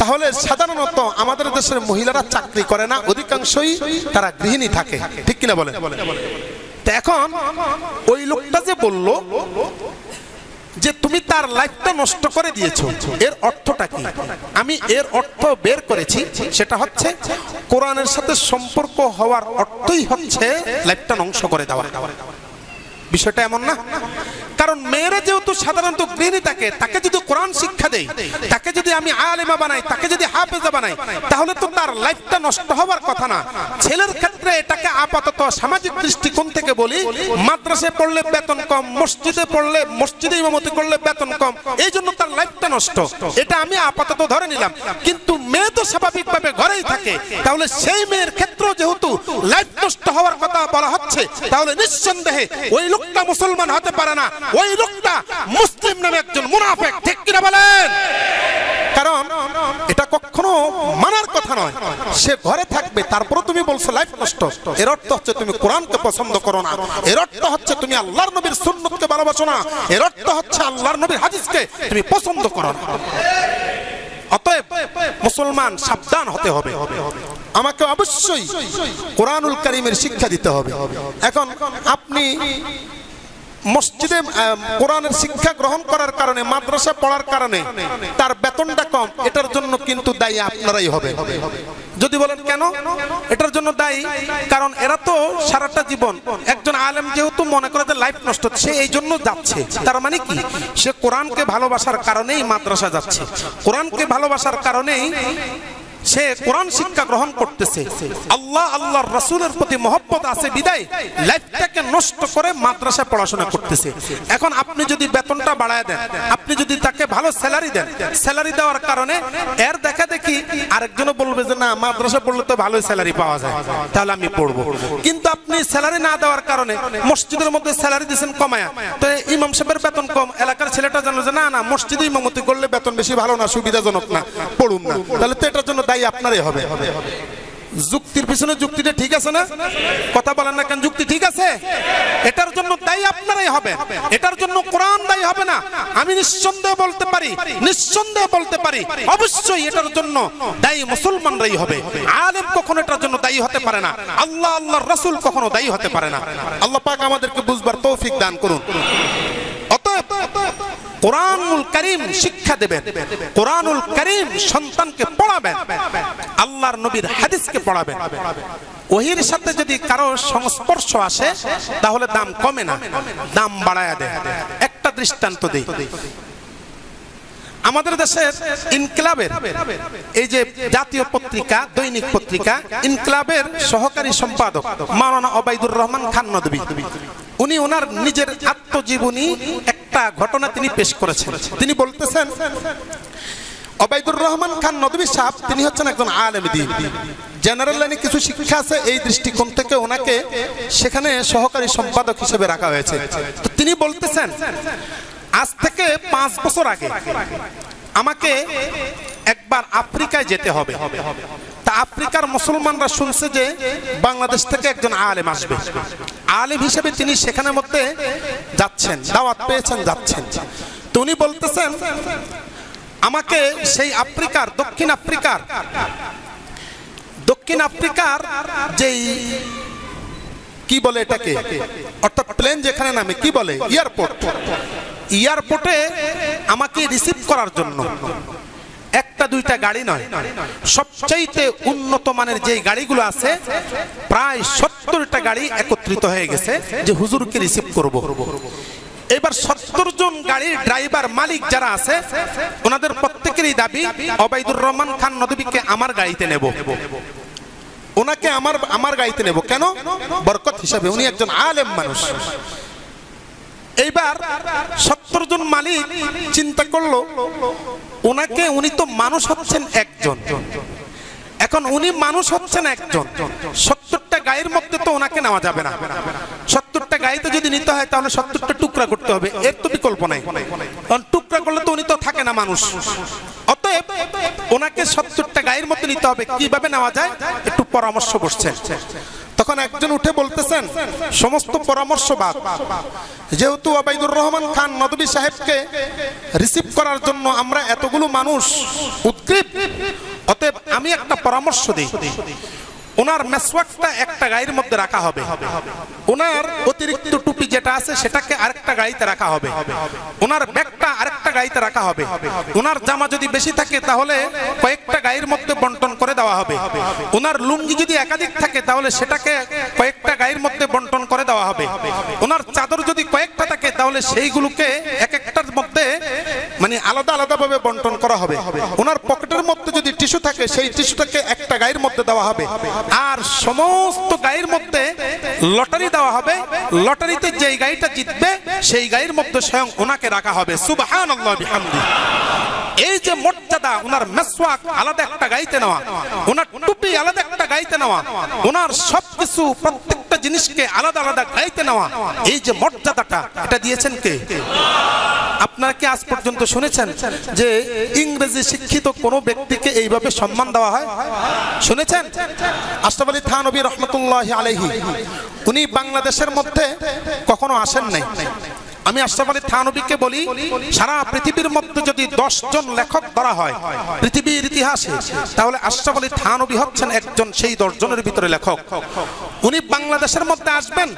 তাহলে সাধারণত আমাদের দেশের মহিলারা চাকরি করে না, অধিকাংশই তারা গৃহিণী থাকে। ঠিক কিনা বলেন? এখন ওই লোকটা যে বলল যে তুমি তার লাইফটা নষ্ট করে দিয়েছো, এর অর্থটা কি? আমি এর অর্থ বের করেছি, সেটা হচ্ছে কোরআনের সাথে সম্পর্ক হওয়ার অর্থই হচ্ছে লাইফটা ধ্বংস করে দেওয়া। বিষয়টা এমন না? কারণ মেয়েরা যেহেতু সাধারণত গৃহিণী থাকে, তাকে যদি কোরআন শিক্ষা দেই, তাকে যদি আমি আলেমা বানাই, তাকে যদি হাফেজা বানাই, তাহলে তো তার লাইফটা নষ্ট হওয়ার কথা না। ছেলের ক্ষেত্রে এটাকে আপাতত সামাজিক দৃষ্টিকোণ থেকে বলি, মাদ্রাসায় পড়লে বেতন কম, মসজিদে পড়লে, মসজিদে ইমামতি করলে বেতন কম, এই জন্য তার লাইফটা নষ্ট, এটা আমি আপাতত ধরে নিলাম। কিন্তু মেয়ে তো স্বাভাবিকভাবে ঘরেই থাকে, তাহলে সেই মেয়ের ক্ষেত্রেও যেহেতু লাইফ নষ্ট হওয়ার কথা বলা হচ্ছে, তাহলে নিঃসন্দেহে ওই লোকটা মুসলমান হতে পারে না, ওই লোকটা মুসলিম নামে একজন মুনাফিক। ঠিক কিনা বলেন? কারণ এটা কখনো মানার কথা নয়। সে ঘরে থাকবে, তারপরে তুমি বলছো লাইফ নষ্ট, এর অর্থ হচ্ছে তুমি কোরআনকে পছন্দ করো না, এর অর্থ হচ্ছে তুমি আল্লাহর নবীর সুন্নতকে ভালোবাসো না, এর অর্থ হচ্ছে আল্লাহর নবীর হাদিসকে তুমি পছন্দ করো না। অতএব মুসলমান সাবধান হতে হবে, আমাকে অবশ্যই কোরআনুল কারীমের শিক্ষা দিতে হবে। এখন আপনি মসজিদে কোরআনের শিক্ষা গ্রহণ করার কারণে, মাদ্রাসা পড়ার কারণে তার বেতনটা কম, এটার জন্য কিন্তু দায়ী আপনারাই হবে। যদি বলেন কেন এটার জন্য দায়ী, কারণ এরা তো সারাটা জীবন, একজন আলেম যেহেতু মনে করে যে লাইফ নষ্ট, সে এই জন্য যাচ্ছে। তার মানে কি? সে কোরআনকে ভালোবাসার কারণেই মাদ্রাসা যাচ্ছে, কোরআনকে ভালোবাসার কারণেই সে কোরআন শিক্ষা গ্রহণ করতেছে। আল্লাহ আল্লাহর রাসূলের প্রতি মহব্বত আছে বিদায় লাইফটাকে নষ্ট করে মাদ্রাসা পড়াশোনা করতেছে। এখন আপনি যদি বেতনটা বাড়ায় দেন, আপনি যদি তাকে ভালো স্যালারি দেন, স্যালারি দেওয়ার কারণে এর দেখা দেখি আরেকজনও বলবে যে না, মাদ্রাসা পড়লে তো ভালোই স্যালারি পাওয়া যায়, তাহলে আমি পড়বো। কিন্তু আপনি স্যালারি না দেওয়ার কারণে মসজিদের মধ্যে স্যালারি দিয়েছেন কমায়া, তো ইমাম সাহেবের বেতন কম, এলাকার ছেলেটা জানলো যে না না, মসজিদে ইমামতি করলে বেতন বেশি ভালো না, সুবিধাজনক না, পড়ুন না, তাহলে তো এটার জন্য দায়ী আপনারই হবে। যুক্তির পিছনে যুক্তিটা ঠিক আছে না? কথা বলেন না কেন? যুক্তি ঠিক আছে? এটার জন্য দায়ী আপনারাই হবে, এটার জন্য কোরআন দায়ী হবে না। আমি নিঃসন্দেহে বলতে পারি অবশ্যই এটার জন্য দায়ী মুসলমানরাই হবে। আলেম কখনো এটার জন্য দায়ী হতে পারে না, আল্লাহ আল্লাহর রাসূল কখনো দায়ী হতে পারে না। আল্লাহ পাক আমাদেরকে বুঝবার তৌফিক দান করুন। অতএব কোরআনুল কারীম শিক্ষা দেবেন, কোরআনুল কারীম সন্তানকে পড়াবেন, আল্লাহর নবীর হাদিসকে পড়াবেন। ওহির সাথে যদি কারো সংস্পর্শ আসে তাহলে দাম কমে না, দাম বাড়ায়া দেয়। একটা দৃষ্টান্ত দেই। আমাদের দেশের ইনকিলাবের এই যে জাতীয় পত্রিকা, দৈনিক পত্রিকা ইনকিলাবের সহকারী সম্পাদক মাওলানা ওবায়দুর রহমান খান নদভী, উনি ওনার নিজের আত্মজীবনী একটা ঘটনা তিনি পেশ করেছেন। তিনি বলতেছেন, ওবায়দুর রহমান খান নদভী সাহেব তিনি হচ্ছেন একজন আলেম দ্বীন, জেনারেল লাইনে কিছু শিক্ষা আছে, এই দৃষ্টিকোণ থেকে ওনাকে সেখানে সহকারী সম্পাদক হিসেবে রাখা হয়েছে। তো তিনি বলতেছেন, আজ থেকে 5 বছর আগে আমাকে একবার আফ্রিকায় যেতে হবে। তা আফ্রিকার মুসলমানরা শুনছে যে বাংলাদেশ থেকে একজন আলেম আসবে, আলেম হিসেবে তিনি সেখানের মধ্যে যাচ্ছেন, দাওয়াত পেয়েছেন, যাচ্ছেন। তো উনি বলতেছেন, আমাকে সেই আফ্রিকার দক্ষিণ আফ্রিকার যেই কি বলে এটাকে, অর্থাৎ প্লেন যেখানে নামে কি বলে, এয়ারপোর্টে আমাকে রিসিভ করার জন্য একটা দুইটা গাড়ি নয়, সবচাইতে উন্নত মানের যে গাড়িগুলো আছে প্রায় 70টা গাড়ি একত্রিত হয়ে গেছে যে হুজুরকে রিসিভ করব। এবার 70 জন গাড়ির ড্রাইভার মালিক যারা আছে ওনাদের প্রত্যেকেরই দাবি ওবায়দুর রহমান খান নদভীকে আমার গাড়িতে নেব, ওনাকে আমার গাড়িতে নেব। কেন? বরকত হিসাবে, উনি একজন আলেম মানুষ। এইবার 70 জন মালিক চিন্তা করলো, ওনাকে, উনি তো মানুষ হচ্ছেন একজন, এখন উনি মানুষ হচ্ছেন একজন, 70টা গায়ের মধ্যে তো ওনাকে নেওয়া যাবে না। 70টা গাড়িতে যদি নিতে হয় তাহলে 70টা টুকরা করতে হবে, এর তো বিকল্প নাই, কারণ টুকরা করলে তো উনি তো থাকে না মানুষ। অতএব ওনাকে 70টা গায়ের মধ্যে নিতে হবে, কিভাবে নেওয়া যায় একটু পরামর্শ করছেন। তখন একজন উঠে বলতেছেন, সমস্ত পরামর্শবাদ, যেহেতু ওবায়দুর রহমান খান নদভী সাহেবকে রিসিভ করার জন্য আমরা এতগুলো মানুষ উদ্গ্রীব, অতএব আমি একটা পরামর্শ দিই, ওনার মেসওয়াকটা একটা গাড়ির মধ্যে রাখা হবে, ওনার অতিরিক্ত টুপি যেটা আছে সেটাকে আরেকটা গাড়িতে রাখা হবে, ওনার ব্যাগটা আরেকটা গাড়িতে রাখা হবে, ওনার জামা যদি বেশি থাকে তাহলে কয়েকটা গাড়ির মধ্যে বন্টন করে দেওয়া হবে, ওনার লুঙ্গি যদি একাধিক থাকে তাহলে সেটাকে কয়েকটা গাড়ির মধ্যে বন্টন করে দেওয়া হবে, ওনার চাদর যদি কয়েকটা থাকে তাহলে সেইগুলোকে এক একটার মধ্যে মানে আলাদা আলাদাভাবে বন্টন করা হবে, ওনার পকেটের মধ্যে যদি টিস্যু থাকে সেই টিস্যুটাকে একটা গাড়ির মধ্যে দেওয়া হবে, আর সমস্ত গাড়ির মধ্যে লটারি দেওয়া হবে, লটারিতে যেই গাড়িটা জিতবে সেই গাড়ির মধ্যে স্বয়ং ওনাকে রাখা হবে। সুবহানাল্লাহ বিহামদি। এই যে মর্যাদা, ওনার মেসওয়াক আলাদা একটা গাড়িতে নেওয়া, ওনার টুপি আলাদা একটা গাড়িতে নেওয়া, ওনার সবকিছু প্রত্যেকটা জিনিসকে আলাদা আলাদা গাড়িতে নেওয়া, এই যে মর্যাদাটা এটা দিয়েছেন কে? আপনারা কি আজ পর্যন্ত শুনেছেন যে ইংরেজি শিক্ষিত কোন ব্যক্তিকে এইভাবে সম্মান দেওয়া হয়? শুনেছেন? আশরাফ আলী থানভী রহমতুল্লাহি আলাইহি উনি বাংলাদেশের মধ্যে কখনো আসেন নাই। আমি আশরাফ আলী থানভীকে বলি, সারা পৃথিবীর মধ্যে যদি 10 জন লেখক ধরা হয় পৃথিবীর ইতিহাসে, তাহলে আশরাফ আলী থানভী হচ্ছেন একজন সেই 10 জনের ভিতরে লেখক। উনি বাংলাদেশের মধ্যে আসবেন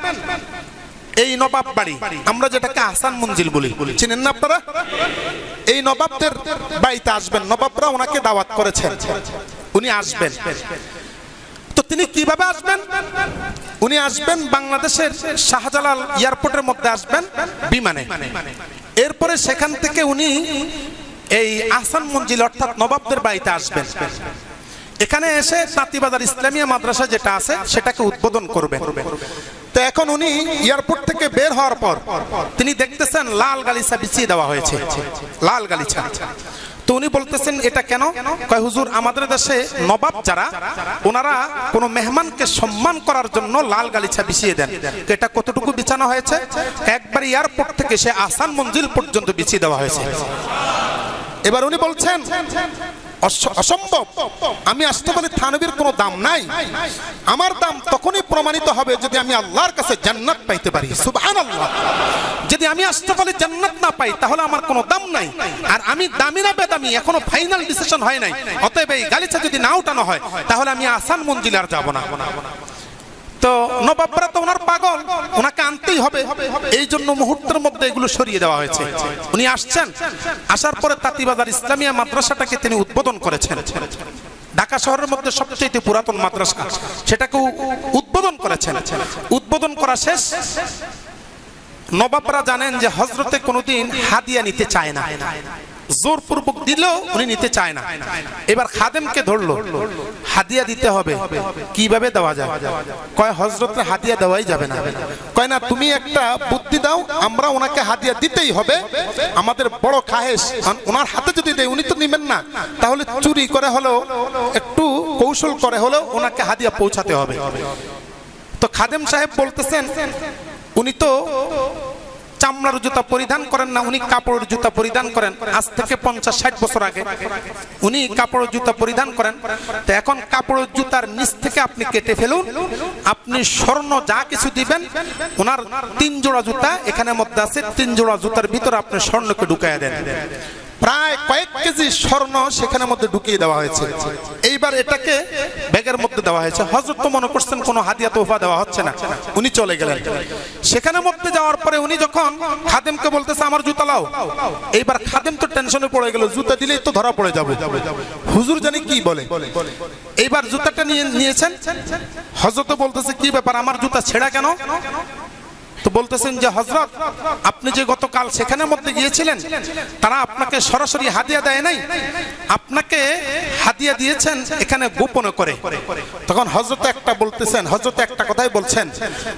এই নবাব বাড়ি, আমরা যেটাকে আহসান মঞ্জিল বলি, চিনেন না আপনারা? এই নবাবদের বাড়িতে আসবেন, নবাবরা ওনাকে দাওয়াত করেছেন, উনি আসবেন। তো তিনি কিভাবে আসবেন? উনি আসবেন বাংলাদেশের শাহজালাল এয়ারপোর্টের মধ্যে আসবেন বিমানে, এরপরে সেখান থেকে উনি এই আহসান মঞ্জিল অর্থাৎ নবাবদের বাড়িতে আসবেন। এখানে এসে তাঁতিবাজার ইসলামিয়া মাদ্রাসা যেটা আছে সেটাকে উদ্বোধন করবেন। তো এখন উনি এয়ারপোর্ট থেকে বের হওয়ার পর তিনি দেখতেছেন লাল গালিচা বিছিয়ে দেওয়া হয়েছে, লাল গালিচা। তো উনি বলতেছেন এটা কেন? কয় হুজুর, আমাদের দেশে নবাব যারা ওনারা কোনো মেহমানকে সম্মান করার জন্য লাল গালিচা বিছিয়ে দেন। এটা কতটুকু বিছানো হয়েছে? একবার এয়ারপোর্ট থেকে সে আহসান মঞ্জিল পর্যন্ত বিছিয়ে দেওয়া হয়েছে। এবার উনি বলছেন অসম্ভব, আমি আশরাফ আলী থানভীর কোনো দাম নাই, আমার দাম তখনই প্রমাণিত হবে যদি আমি আল্লাহর কাছে জান্নাত পাইতে পারি। সুবহানাল্লাহ। যদি আমি আশরাফ আলী জান্নাত না পাই তাহলে আমার কোনো দাম নাই, আর আমি দামি না বেদামি এখনো ফাইনাল ডিসিশন হয় নাই। অতএব এই গালিচা যদি না উঠানো হয় তাহলে আমি আহসান মঞ্জিলে আর যাব না। তো নবাবরা তো ওনার পাগল, ওনাকে আনতেই হবে, এই জন্য মুহূর্তের মধ্যে এগুলো সরিয়ে দেওয়া হয়েছে। উনি আসছেন, আসার পরে তাঁতিবাজার ইসলামিয়া মাদ্রাসাটাকে তিনি উদ্বোধন করেছেন। ঢাকা শহরের মধ্যে সবচেয়ে পুরাতন মাদ্রাসা, সেটাকে উদ্বোধন করেছেন। উদ্বোধন করা শেষ, নবাবরা জানেন যে হযরতে কোনোদিন হাদিয়া নিতে চায় না, জোরপূর্বক দিলেও উনি নিতে চায় না। এবার খাদেমকে ধরলো, হাদিয়া দিতে হবে, কিভাবে দেওয়া যায়? কয় হযরতের হাদিয়া দেওয়াই যাবে না। কয় না, তুমি একটা বুদ্ধি দাও, আমরা ওনাকে হাদিয়া দিতেই হবে, আমাদের বড় খাহেশ, ওনার হাতে যদি দেয় উনি তো নেবেন না, তাহলে চুরি করে হলেও একটু কৌশল করে হলেও ওনাকে হাদিয়া পৌঁছাতে হবে। তো খাদেম সাহেব বলতেছেন উনি তো চামড়ার জুতা পরিধান করেন না, উনি কাপড়ের জুতা পরিধান করেন। আজ থেকে 50-60 বছর আগে উনি কাপড়ের জুতা পরিধান করেন। তো এখন কাপড়ের জুতার নিচ থেকে আপনি কেটে ফেলুন, আপনি স্বর্ণ যা কিছু দিবেন, ওনার 3 জোড়া জুতা এখানে মধ্যে আছে, 3 জোড়া জুতার ভিতরে আপনি স্বর্ণকে ঢুকাইয়া দেন। প্রায় কয়েক কেজি স্বর্ণ সেখানে মধ্যে ঢুকিয়ে দেওয়া হয়েছে। এইবার এটাকে ব্যাগের মধ্যে দেওয়া হয়েছে। হযরত তো মনে করছেন কোনো হাদিয়া তোফা দেওয়া হচ্ছে না, উনি চলে গেলেন। সেখানে মধ্যে যাওয়ার পরে উনি যখন খাদেমকে বলতেছে আমার জুতা লাও, এইবার খাদেম তো টেনশনে পড়ে গেল, জুতা দিলেই তো ধরা পড়ে যাবে, হুজুর জানি কি বলে। এইবার জুতাটা নিয়েছেন, হযরত বলতেছে কি ব্যাপার, আমার জুতা ছেঁড়া কেন? তো বলতেছেন যে হযরত আপনি যে গতকাল সেখানে মধ্যে গিয়েছিলেন, তারা আপনাকে সরাসরি হাদিয়া দেয় নাই, আপনাকে হাদিয়া দিয়েছেন এখানে গোপনে করে। তখন হযরত একটা বলতেছেন, হযরত একটা কথাই বলছেন,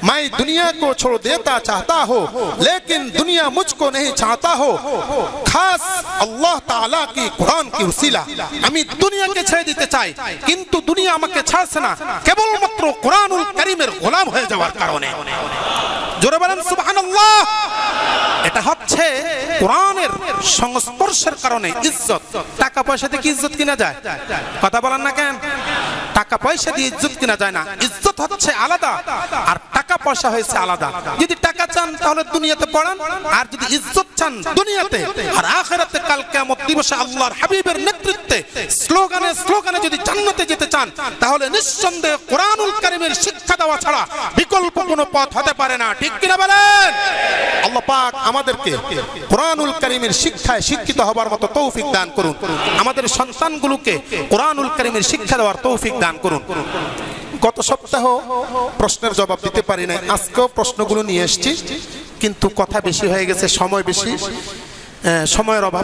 मैं दुनिया को छोड़ देता चाहता हो लेकिन दुनिया मुझको नहीं चाहता हो, खास আল্লাহ তাআলা কি কুরআন কি উসিলা আমি দুনিয়াকে ছেড়ে দিতে চাই, কিন্তু দুনিয়া আমাকে ছাড়ছে না কেবলমাত্র কুরআনুল কারীমের গোলাম হয়ে যাওয়ার কারণে। জোরে বলেন সুবহানাল্লাহ। এটা হচ্ছে কোরআনের সংস্পর্শের কারণে ইজ্জত। টাকা পয়সা দিয়ে কি ইজ্জত কিনা যায়? কথা বলেন না কেন? টাকা পয়সা দিয়ে ইজ্জত কিনা যায় না। ইজ্জত হচ্ছে আলাদা আর টাকা পয়সা হয়েছে আলাদা। যদি টাকা চান তাহলে দুনিয়াতে পড়ান, আর যদি ইজ্জত চান দুনিয়াতে আর আখিরাতে কাল কিয়ামত দিবসে আল্লাহর হাবিবের নেতৃত্বে স্লোগানে স্লোগানে যদি জান্নাতে যেতে চান, তাহলে নিঃসন্দেহে কোরআনুল কারীমের শিক্ষা দেওয়া ছাড়া বিকল্প কোনো পথ হতে পারে না। ঠিক কিনা বলেন? আল্লাহ পাক আমাদেরকে কোরআনুল কারীমের শিক্ষায় শিক্ষিত হবার মতো তৌফিক দান করুন। আমাদের সন্তানগুলোকে কোরআনুল কারীমের শিক্ষা দেওয়ার তৌফিক দান করুন। গত সপ্তাহ প্রশ্নের জবাব দিতে পারি না, আজকেও প্রশ্নগুলো নিয়ে এসেছি, কিন্তু কথা বেশি হয়ে গেছে, সময় বেশি, সময়ের অভাব।